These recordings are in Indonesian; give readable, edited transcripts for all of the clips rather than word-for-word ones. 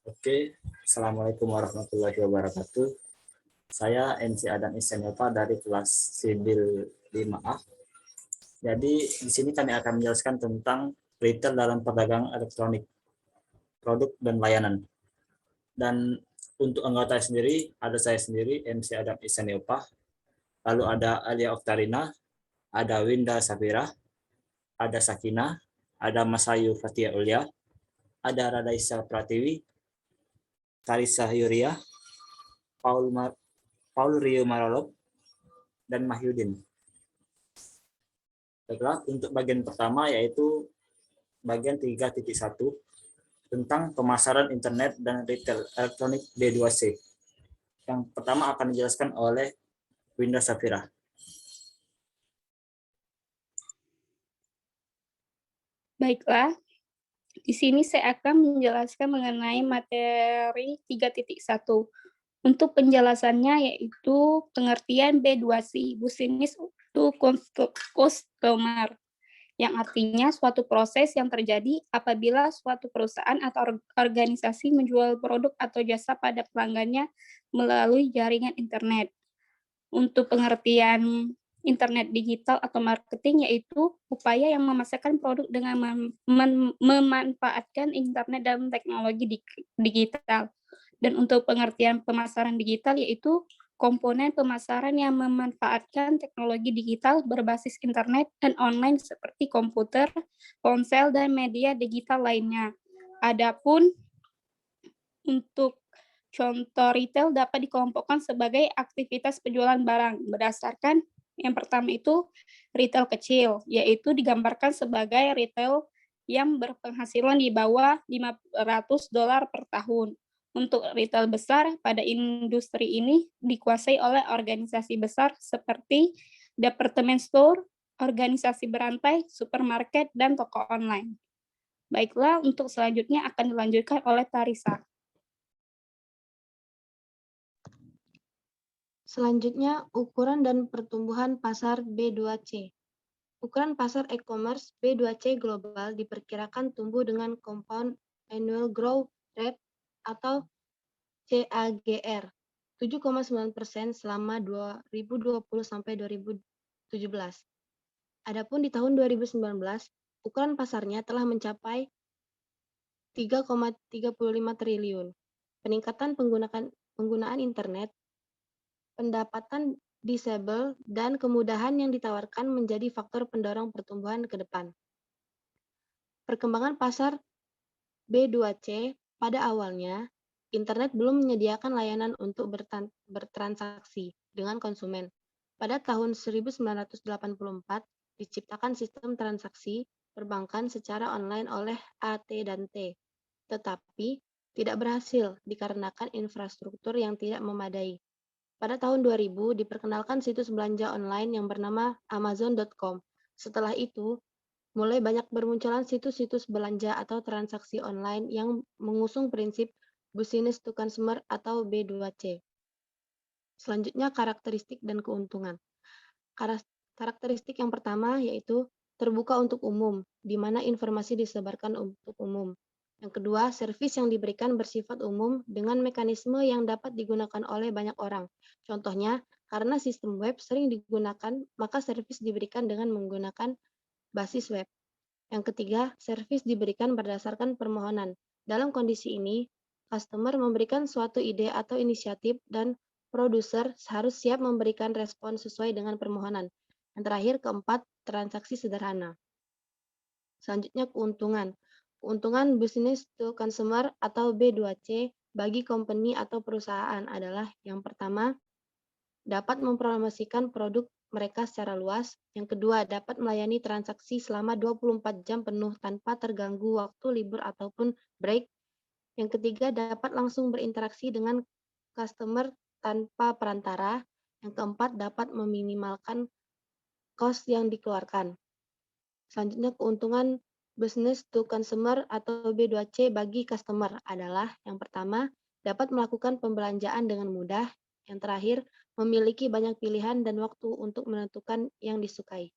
Oke, Assalamualaikum warahmatullahi wabarakatuh. Saya MC Adam Isenova dari kelas Sibil 5A. Jadi di sini kami akan menjelaskan tentang retail dalam perdagangan elektronik, produk dan layanan. Dan untuk anggota sendiri, ada saya sendiri, MC Adam Isenova, lalu ada Alia Oktarina, ada Winda Safira, ada Sakina, ada Masayu Fatia Ulia, ada Radaisa Pratiwi, Karisa Yuria, Paul Rio Marolop, dan Mahyudin. Baiklah, untuk bagian pertama yaitu bagian 3.1 tentang pemasaran internet dan retail elektronik B2C. Yang pertama akan dijelaskan oleh Winda Safira. Baiklah, di sini saya akan menjelaskan mengenai materi 3.1. Untuk penjelasannya yaitu pengertian B2C, Business to Customer, yang artinya suatu proses yang terjadi apabila suatu perusahaan atau organisasi menjual produk atau jasa pada pelanggannya melalui jaringan internet. Untuk pengertian internet digital atau marketing yaitu upaya yang memasarkan produk dengan memanfaatkan internet dan teknologi digital. Dan untuk pengertian pemasaran digital yaitu komponen pemasaran yang memanfaatkan teknologi digital berbasis internet dan online seperti komputer, ponsel, dan media digital lainnya. Adapun untuk contoh retail dapat dikelompokkan sebagai aktivitas penjualan barang berdasarkan yang pertama itu retail kecil, yaitu digambarkan sebagai retail yang berpenghasilan di bawah $500 per tahun. Untuk retail besar pada industri ini dikuasai oleh organisasi besar seperti department store, organisasi berantai, supermarket, dan toko online. Baiklah, untuk selanjutnya akan dilanjutkan oleh Tarisa. Selanjutnya, ukuran dan pertumbuhan pasar B2C. Ukuran pasar e-commerce B2C global diperkirakan tumbuh dengan compound annual growth rate atau CAGR 7,9% selama 2020 sampai 2017. Adapun di tahun 2019, ukuran pasarnya telah mencapai 3,35 triliun. Peningkatan penggunaan internet, pendapatan disable, dan kemudahan yang ditawarkan menjadi faktor pendorong pertumbuhan ke depan. Perkembangan pasar B2C pada awalnya, internet belum menyediakan layanan untuk bertransaksi dengan konsumen. Pada tahun 1984, diciptakan sistem transaksi perbankan secara online oleh AT dan T, tetapi tidak berhasil dikarenakan infrastruktur yang tidak memadai. Pada tahun 2000 diperkenalkan situs belanja online yang bernama Amazon.com. Setelah itu, mulai banyak bermunculan situs-situs belanja atau transaksi online yang mengusung prinsip business to consumer atau B2C. Selanjutnya, karakteristik dan keuntungan. Karakteristik yang pertama yaitu terbuka untuk umum, di mana informasi disebarkan untuk umum. Yang kedua, servis yang diberikan bersifat umum dengan mekanisme yang dapat digunakan oleh banyak orang. Contohnya, karena sistem web sering digunakan, maka servis diberikan dengan menggunakan basis web. Yang ketiga, servis diberikan berdasarkan permohonan. Dalam kondisi ini, customer memberikan suatu ide atau inisiatif dan produser harus siap memberikan respon sesuai dengan permohonan. Yang terakhir, keempat, transaksi sederhana. Selanjutnya, keuntungan. Keuntungan business to consumer atau B2C bagi company atau perusahaan adalah yang pertama, dapat mempromosikan produk mereka secara luas. Yang kedua, dapat melayani transaksi selama 24 jam penuh tanpa terganggu waktu libur ataupun break. Yang ketiga, dapat langsung berinteraksi dengan customer tanpa perantara. Yang keempat, dapat meminimalkan cost yang dikeluarkan. Selanjutnya, keuntungan business to consumer atau B2C bagi customer adalah yang pertama, dapat melakukan pembelanjaan dengan mudah. Yang terakhir, memiliki banyak pilihan dan waktu untuk menentukan yang disukai.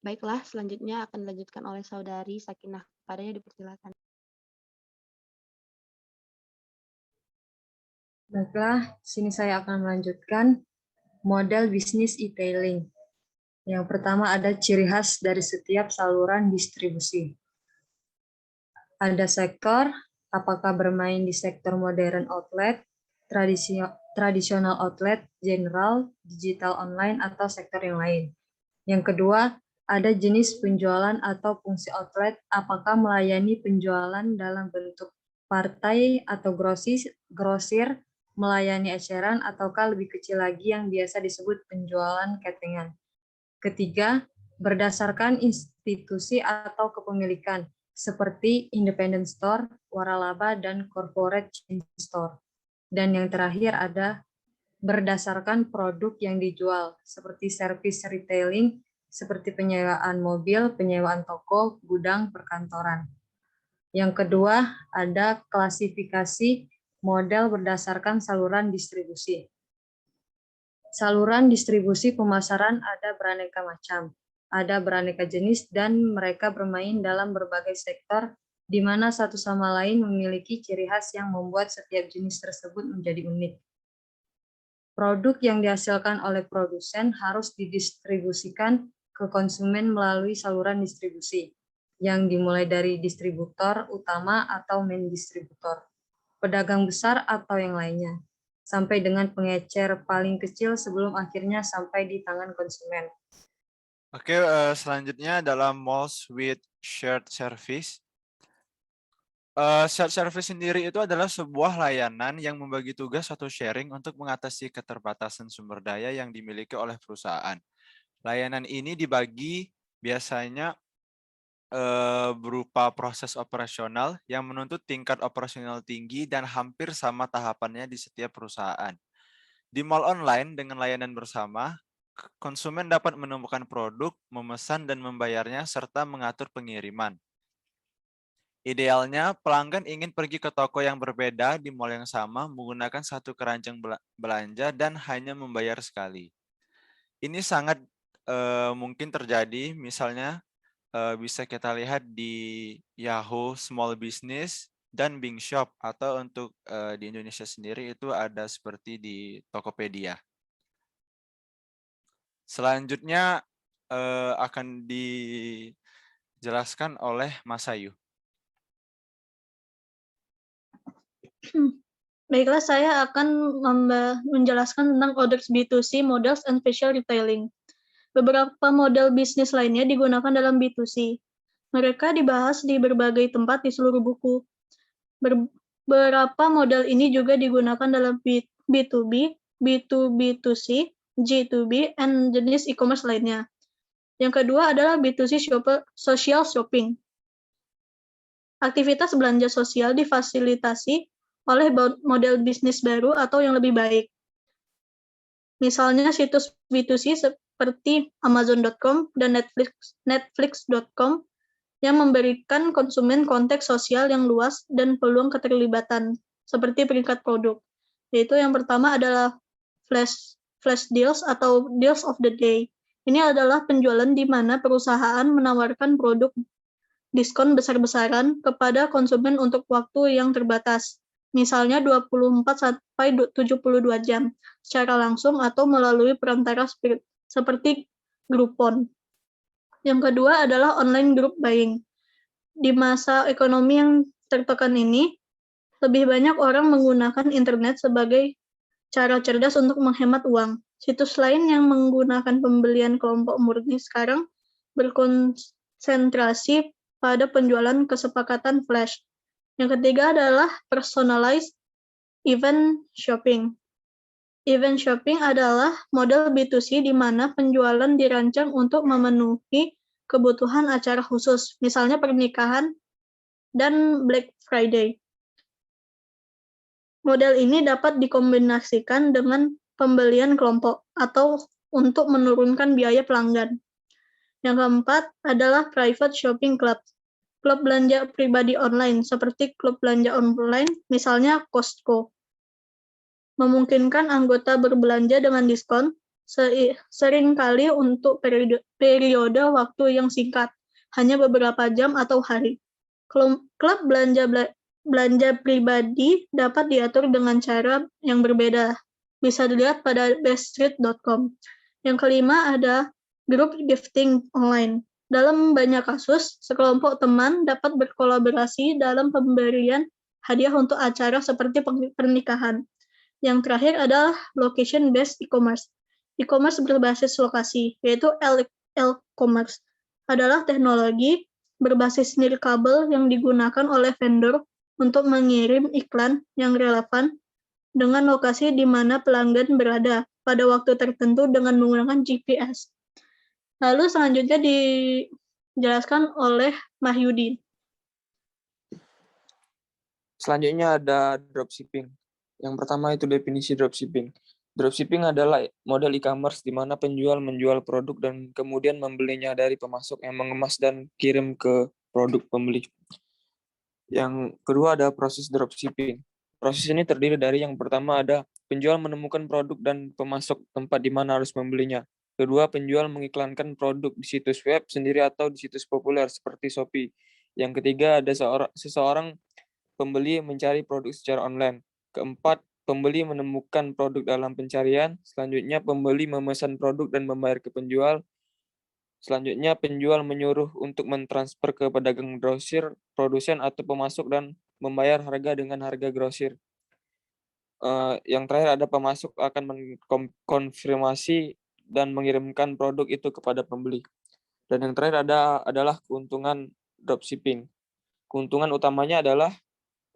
Baiklah, selanjutnya akan dilanjutkan oleh saudari Sakinah. Padanya dipersilakan. Baiklah, sini saya akan melanjutkan model bisnis e-tailing. Yang pertama ada ciri khas dari setiap saluran distribusi. Ada sektor, apakah bermain di sektor modern outlet, tradisional outlet, general, digital online, atau sektor yang lain. Yang kedua, ada jenis penjualan atau fungsi outlet, apakah melayani penjualan dalam bentuk partai atau grosir, melayani eceran, ataukah lebih kecil lagi yang biasa disebut penjualan cateringan. Ketiga, berdasarkan institusi atau kepemilikan, seperti independent store, waralaba, dan corporate chain store. Dan yang terakhir ada berdasarkan produk yang dijual, seperti service retailing, seperti penyewaan mobil, penyewaan toko, gudang, perkantoran. Yang kedua, ada klasifikasi model berdasarkan saluran distribusi. Saluran distribusi pemasaran ada beraneka macam, ada beraneka jenis, dan mereka bermain dalam berbagai sektor, di mana satu sama lain memiliki ciri khas yang membuat setiap jenis tersebut menjadi unik. Produk yang dihasilkan oleh produsen harus didistribusikan ke konsumen melalui saluran distribusi, yang dimulai dari distributor utama atau main distributor, pedagang besar atau yang lainnya, sampai dengan pengecer paling kecil sebelum akhirnya sampai di tangan konsumen. Oke, selanjutnya adalah malls with shared service. Shared service sendiri itu adalah sebuah layanan yang membagi tugas atau sharing untuk mengatasi keterbatasan sumber daya yang dimiliki oleh perusahaan. Layanan ini dibagi biasanya berupa proses operasional yang menuntut tingkat operasional tinggi dan hampir sama tahapannya di setiap perusahaan. Di mall online dengan layanan bersama, konsumen dapat menemukan produk, memesan dan membayarnya serta mengatur pengiriman. Idealnya, pelanggan ingin pergi ke toko yang berbeda di mall yang sama menggunakan satu keranjang belanja dan hanya membayar sekali. Ini sangat mungkin terjadi, misalnya bisa kita lihat di Yahoo Small Business dan Bing Shop, atau untuk di Indonesia sendiri itu ada seperti di Tokopedia. Selanjutnya akan dijelaskan oleh Mas Ayu. Baiklah, saya akan menjelaskan tentang orders B2C, models, and special retailing. Beberapa model bisnis lainnya digunakan dalam B2C. Mereka dibahas di berbagai tempat di seluruh buku. Beberapa model ini juga digunakan dalam B2B, B2B2C, G2B, dan jenis e-commerce lainnya. Yang kedua adalah B2C social shopping. Aktivitas belanja sosial difasilitasi oleh model bisnis baru atau yang lebih baik. Misalnya situs B2C seperti Amazon.com dan Netflix.com yang memberikan konsumen konteks sosial yang luas dan peluang keterlibatan, seperti peringkat produk. Yaitu yang pertama adalah flash deals atau deals of the day. Ini adalah penjualan di mana perusahaan menawarkan produk diskon besar-besaran kepada konsumen untuk waktu yang terbatas. Misalnya 24 sampai 72 jam, secara langsung atau melalui perantara seperti Groupon. Yang kedua adalah online group buying. Di masa ekonomi yang tertekan ini, lebih banyak orang menggunakan internet sebagai cara cerdas untuk menghemat uang. Situs lain yang menggunakan pembelian kelompok murni sekarang berkonsentrasi pada penjualan kesepakatan flash. Yang ketiga adalah personalized event shopping. Event shopping adalah model B2C di mana penjualan dirancang untuk memenuhi kebutuhan acara khusus, misalnya pernikahan dan Black Friday. Model ini dapat dikombinasikan dengan pembelian kelompok atau untuk menurunkan biaya pelanggan. Yang keempat adalah private shopping club. Klub belanja pribadi online seperti klub belanja online, misalnya Costco. Memungkinkan anggota berbelanja dengan diskon, seringkali untuk periode waktu yang singkat, hanya beberapa jam atau hari. Klub belanja belanja pribadi dapat diatur dengan cara yang berbeda. Bisa dilihat pada beststreet.com. Yang kelima ada group gifting online. Dalam banyak kasus, sekelompok teman dapat berkolaborasi dalam pemberian hadiah untuk acara seperti pernikahan. Yang terakhir adalah location-based e-commerce. E-commerce berbasis lokasi, yaitu L-commerce, adalah teknologi berbasis nirkabel yang digunakan oleh vendor untuk mengirim iklan yang relevan dengan lokasi di mana pelanggan berada pada waktu tertentu dengan menggunakan GPS. Lalu selanjutnya dijelaskan oleh Mahyudin. Selanjutnya ada dropshipping. Yang pertama itu definisi dropshipping. Dropshipping adalah model e-commerce di mana penjual menjual produk dan kemudian membelinya dari pemasok yang mengemas dan kirim ke produk pembeli. Yang kedua ada proses dropshipping. Proses ini terdiri dari yang pertama ada penjual menemukan produk dan pemasok tempat di mana harus membelinya. Kedua, penjual mengiklankan produk di situs web sendiri atau di situs populer seperti Shopee. Yang ketiga, ada seseorang pembeli mencari produk secara online. Keempat, pembeli menemukan produk dalam pencarian. Selanjutnya, pembeli memesan produk dan membayar ke penjual. Selanjutnya, penjual menyuruh untuk mentransfer ke pedagang grosir, produsen, atau pemasok dan membayar harga dengan harga grosir. Yang terakhir ada pemasok akan mengkonfirmasi dan mengirimkan produk itu kepada pembeli. Dan yang terakhir adalah keuntungan dropshipping. Keuntungan utamanya adalah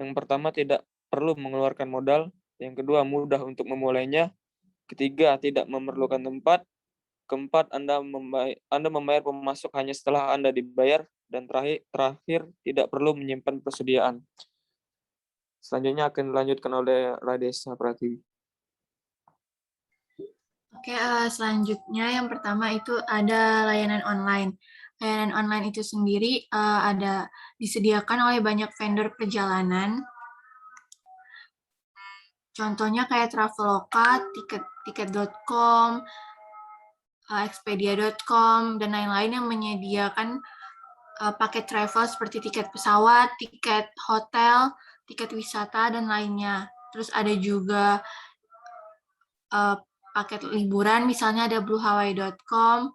yang pertama tidak perlu mengeluarkan modal, yang kedua mudah untuk memulainya, ketiga tidak memerlukan tempat, keempat Anda membayar pemasok hanya setelah Anda dibayar, dan terakhir tidak perlu menyimpan persediaan. Selanjutnya akan dilanjutkan oleh Radesa Pratiwi. Oke, selanjutnya yang pertama itu ada layanan online. Layanan online itu sendiri ada disediakan oleh banyak vendor perjalanan. Contohnya kayak Traveloka, tiket.com, expedia.com, dan lain-lain yang menyediakan paket travel seperti tiket pesawat, tiket hotel, tiket wisata, dan lainnya. Terus ada juga paket liburan, misalnya ada bluehawaii.com,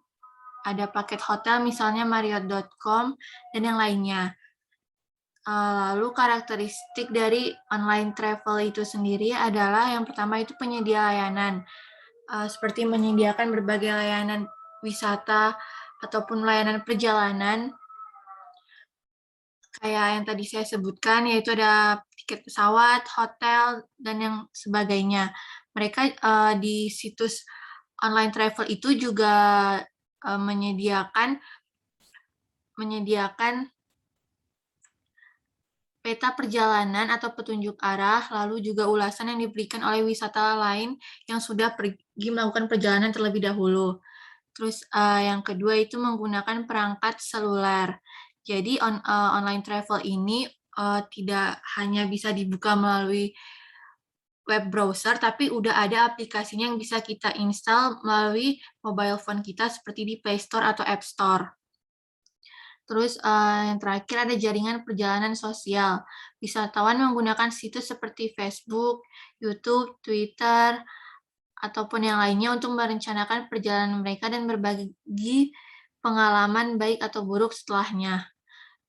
ada paket hotel, misalnya marriott.com, dan yang lainnya. Lalu karakteristik dari online travel itu sendiri adalah yang pertama itu penyedia layanan, seperti menyediakan berbagai layanan wisata ataupun layanan perjalanan, kayak yang tadi saya sebutkan, yaitu ada tiket pesawat, hotel, dan yang sebagainya. Mereka di situs online travel itu juga menyediakan peta perjalanan atau petunjuk arah, lalu juga ulasan yang diberikan oleh wisata lain yang sudah pergi melakukan perjalanan terlebih dahulu. Terus yang kedua itu menggunakan perangkat seluler. Jadi online travel ini tidak hanya bisa dibuka melalui web browser, tapi udah ada aplikasinya yang bisa kita install melalui mobile phone kita seperti di Play Store atau App Store. Terus yang terakhir ada jaringan perjalanan sosial. Wisatawan menggunakan situs seperti Facebook, YouTube, Twitter, ataupun yang lainnya untuk merencanakan perjalanan mereka dan berbagi pengalaman baik atau buruk setelahnya.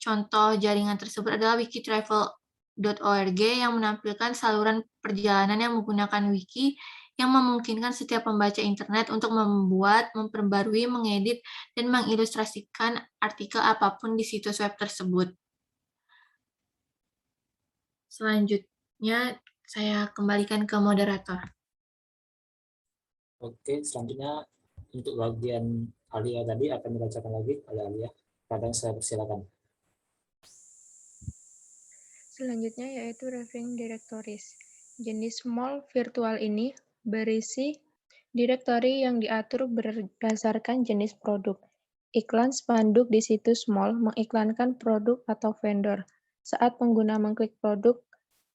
Contoh jaringan tersebut adalah wikitravel.org yang menampilkan saluran perjalanan yang menggunakan wiki yang memungkinkan setiap pembaca internet untuk membuat, memperbarui, mengedit, dan mengilustrasikan artikel apapun di situs web tersebut. Selanjutnya, saya kembalikan ke moderator. Oke, selanjutnya untuk bagian Alia tadi akan dibacakan lagi oleh Alia. Kadang saya persilakan. Selanjutnya yaitu Raving Directories. Jenis mall virtual ini berisi direktori yang diatur berdasarkan jenis produk. Iklan spanduk di situs mall mengiklankan produk atau vendor. Saat pengguna mengklik produk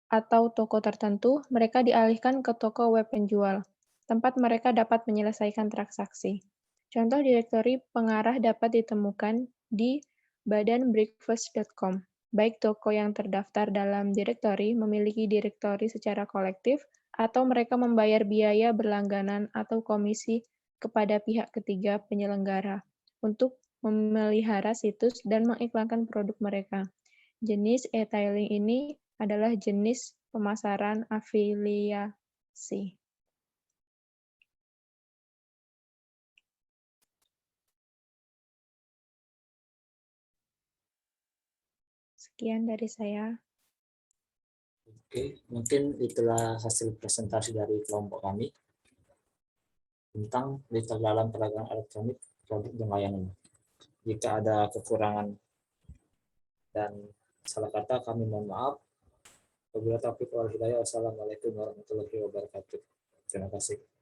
atau toko tertentu, mereka dialihkan ke toko web penjual, tempat mereka dapat menyelesaikan transaksi. Contoh direktori pengarah dapat ditemukan di badanbreakfast.com. baik toko yang terdaftar dalam direktori memiliki direktori secara kolektif, atau mereka membayar biaya berlangganan atau komisi kepada pihak ketiga penyelenggara untuk memelihara situs dan mengiklankan produk mereka. Jenis e-tailing ini adalah jenis pemasaran afiliasi. Sekian dari saya. Oke, mungkin itulah hasil presentasi dari kelompok kami tentang digital dalam perdagangan elektronik, produk dan layanan. Jika ada kekurangan dan salah kata, kami mohon maaf. Wabillahi taufiq wal hidayah. Wassalamualaikum warahmatullahi wabarakatuh. Terima kasih.